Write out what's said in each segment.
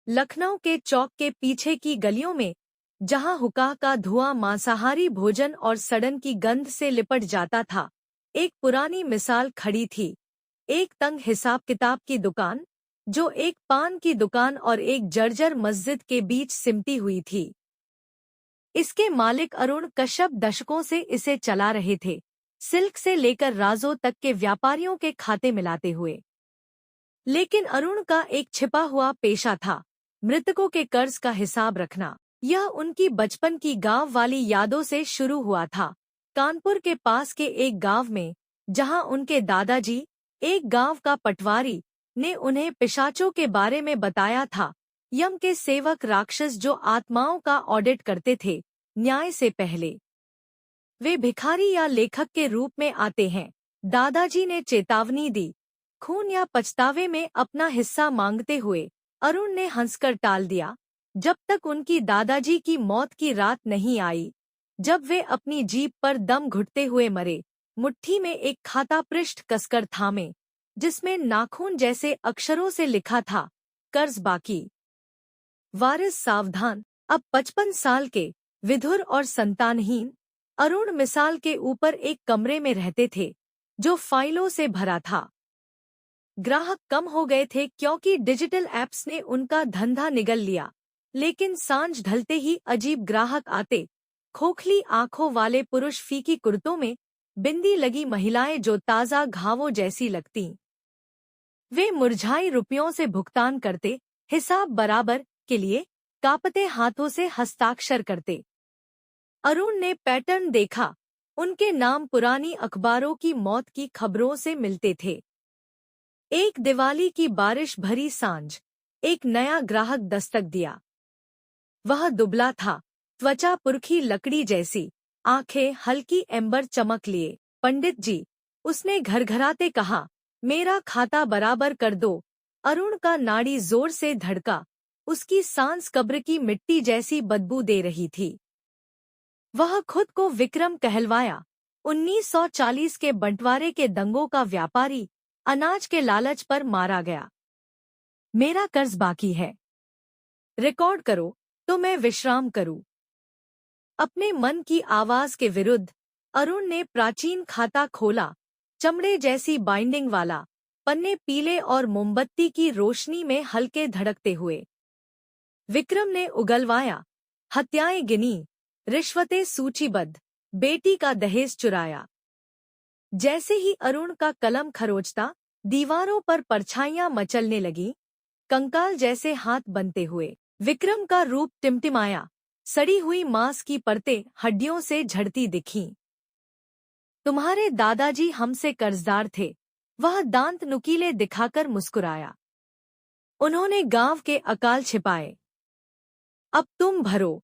लखनऊ के चौक के पीछे की गलियों में, जहां हुक्का का धुआं मांसाहारी भोजन और सड़न की गंध से लिपट जाता था, एक पुरानी मिसाल खड़ी थी। एक तंग हिसाब किताब की दुकान, जो एक पान की दुकान और एक जर्जर मस्जिद के बीच सिमटी हुई थी। इसके मालिक अरुण कश्यप दशकों से इसे चला रहे थे, सिल्क से लेकर राजों तक के व्यापारियों के खाते मिलाते हुए। लेकिन अरुण का एक छिपा हुआ पेशा था, मृतकों के कर्ज का हिसाब रखना। यह उनकी बचपन की गांव वाली यादों से शुरू हुआ था। कानपुर के पास के एक गांव में, जहां उनके दादाजी, एक गांव का पटवारी, ने उन्हें पिशाचों के बारे में बताया था। यम के सेवक राक्षस जो आत्माओं का ऑडिट करते थे, न्याय से पहले वे भिखारी या लेखक के रूप में आते हैं। दादाजी ने चेतावनी दी। खून या पछतावे में अपना हिस्सा मांगते हुए अरुण ने हंसकर टाल दिया, जब तक उनकी दादाजी की मौत की रात नहीं आई, जब वे अपनी जीभ पर दम घुटते हुए मरे, मुट्ठी में एक खाता पृष्ठ कसकर थामे, जिसमें नाखून जैसे अक्षरों से लिखा था, कर्ज बाकी, वारिस सावधान। अब 55 साल के, विधुर और संतानहीन, अरुण मिसाल के ऊपर एक कमरे में रहते थे, जो फाइलों से भरा था। ग्राहक कम हो गए थे क्योंकि डिजिटल ऐप्स ने उनका धंधा निगल लिया, लेकिन सांझ ढलते ही अजीब ग्राहक आते। खोखली आंखों वाले पुरुष, फीकी कुर्तों में, बिंदी लगी महिलाएं जो ताज़ा घावों जैसी लगतीं। वे मुरझाई रुपयों से भुगतान करते, हिसाब बराबर के लिए कांपते हाथों से हस्ताक्षर करते। अरुण ने पैटर्न देखा। उनके नाम पुरानी अखबारों की मौत की खबरों से मिलते थे। एक दिवाली की बारिश भरी सांझ, एक नया ग्राहक दस्तक दिया। वह दुबला था, त्वचा पुरखी लकड़ी जैसी, आंखें हल्की एम्बर चमक लिए। पंडित जी, उसने घरघराते कहा, मेरा खाता बराबर कर दो। अरुण का नाड़ी जोर से धड़का, उसकी सांस कब्र की मिट्टी जैसी बदबू दे रही थी। वह खुद को विक्रम कहलवाया, 1940 के बंटवारे के दंगों का व्यापारी, अनाज के लालच पर मारा गया। मेरा कर्ज बाकी है, रिकॉर्ड करो तो मैं विश्राम करूं। अपने मन की आवाज के विरुद्ध अरुण ने प्राचीन खाता खोला, चमड़े जैसी बाइंडिंग वाला, पन्ने पीले और मोमबत्ती की रोशनी में हल्के धड़कते हुए। विक्रम ने उगलवाया, हत्याएं गिनी, रिश्वतें सूचीबद्ध, बेटी का दहेज चुराया। जैसे ही अरुण का कलम खरोचता, दीवारों पर परछाइयां मचलने लगीं, कंकाल जैसे हाथ बनते हुए। विक्रम का रूप टिमटिमाया, सड़ी हुई मांस की परतें हड्डियों से झड़ती दिखीं। तुम्हारे दादाजी हमसे कर्जदार थे, वह दांत नुकीले दिखाकर मुस्कुराया। उन्होंने गांव के अकाल छिपाए, अब तुम भरो।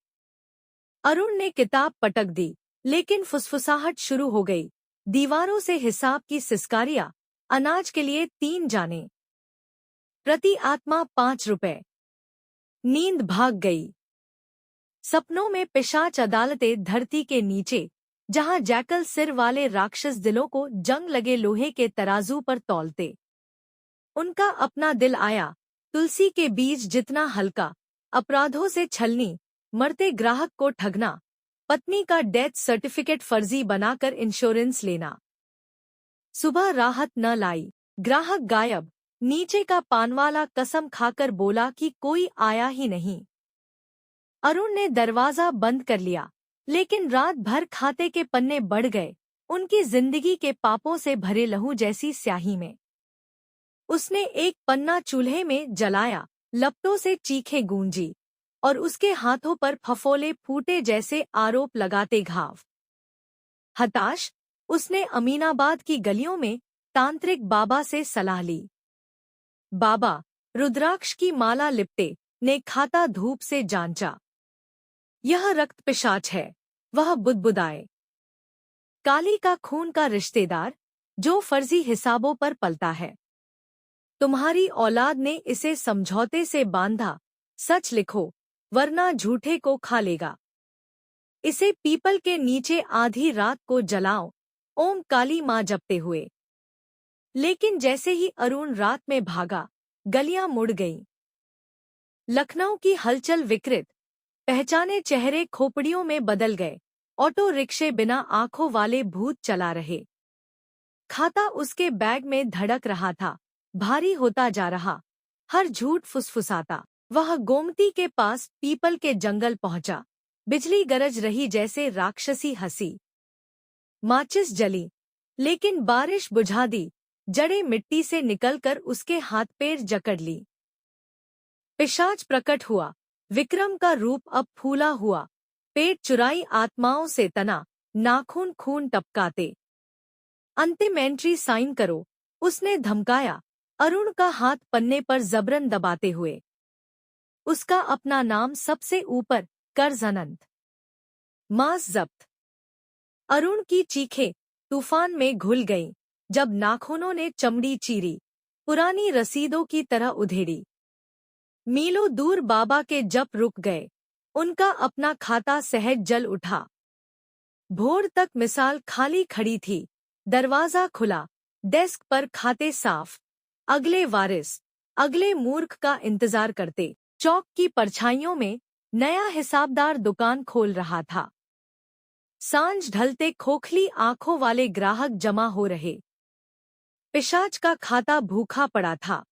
अरुण ने किताब पटक दी, लेकिन फुसफुसाहट शुरू हो गई। दीवारों से हिसाब की सिसकारियां, अनाज के लिए 3 जाने, प्रति आत्मा 5 रुपए। नींद भाग गई। सपनों में पिशाच अदालतें धरती के नीचे, जहां जैकल सिर वाले राक्षस दिलों को जंग लगे लोहे के तराजू पर तौलते। उनका अपना दिल आया, तुलसी के बीज जितना हल्का, अपराधों से छलनी, मरते ग्राहक को ठगना, पत्नी का डेथ सर्टिफिकेट फर्जी बनाकर इंश्योरेंस लेना। सुबह राहत न लाई, ग्राहक गायब। नीचे का पानवाला कसम खाकर बोला कि कोई आया ही नहीं। अरुण ने दरवाजा बंद कर लिया, लेकिन रात भर खाते के पन्ने बढ़ गए, उनकी जिंदगी के पापों से भरे लहू जैसी स्याही में। उसने एक पन्ना चूल्हे में जलाया, लपटों से चीखें गूंजी, और उसके हाथों पर फफोले फूटे जैसे आरोप लगाते घाव। हताश, उसने अमीनाबाद की गलियों में तांत्रिक बाबा से सलाह ली। बाबा, रुद्राक्ष की माला लिपटे, ने खाता धूप से जांचा। यह रक्त पिशाच है, वह बुदबुदाए। काली का खून का रिश्तेदार, जो फर्जी हिसाबों पर पलता है। तुम्हारी औलाद ने इसे समझौते से बांधा, सच लिखो, वरना झूठे को खा लेगा। इसे पीपल के नीचे आधी रात को जलाओ, ओम काली माँ जपते हुए। लेकिन जैसे ही अरुण रात में भागा, गलियां मुड़ गईं। लखनऊ की हलचल विकृत, पहचाने चेहरे खोपड़ियों में बदल गए। ऑटो रिक्शे बिना आंखों वाले भूत चला रहे। खाता उसके बैग में धड़क रहा था, भारी होता जा रहा। हर झूठ फुसफुसाता। वह गोमती के पास पीपल के जंगल पहुंचा। बिजली गरज रही जैसे राक्षसी हंसी। माचिस जली, लेकिन बारिश बुझा दी। जड़ें मिट्टी से निकलकर उसके हाथ पैर जकड़ ली। पिशाच प्रकट हुआ। विक्रम का रूप अब फूला हुआ, पेट चुराई आत्माओं से तना, नाखून खून टपकाते। अंतिम एंट्री साइन करो, उसने धमकाया, अरुण का हाथ पन्ने पर जबरन दबाते हुए। उसका अपना नाम सबसे ऊपर, कर्ज अनंत। मांस जब्त। अरुण की चीखें तूफान में घुल गईं, जब नाखूनों ने चमड़ी चीरी, पुरानी रसीदों की तरह उधेड़ी। मीलों दूर बाबा के जप रुक गए, उनका अपना खाता सहज जल उठा। भोर तक मिसाल खाली खड़ी थी, दरवाजा खुला, डेस्क पर खाते साफ। अगले वारिस, अगले मूर्ख का इंतजार करते। चौक की परछाइयों में नया हिसाबदार दुकान खोल रहा था। सांझ ढलते खोखली आंखों वाले ग्राहक जमा हो रहे। पिशाच का खाता भूखा पड़ा था।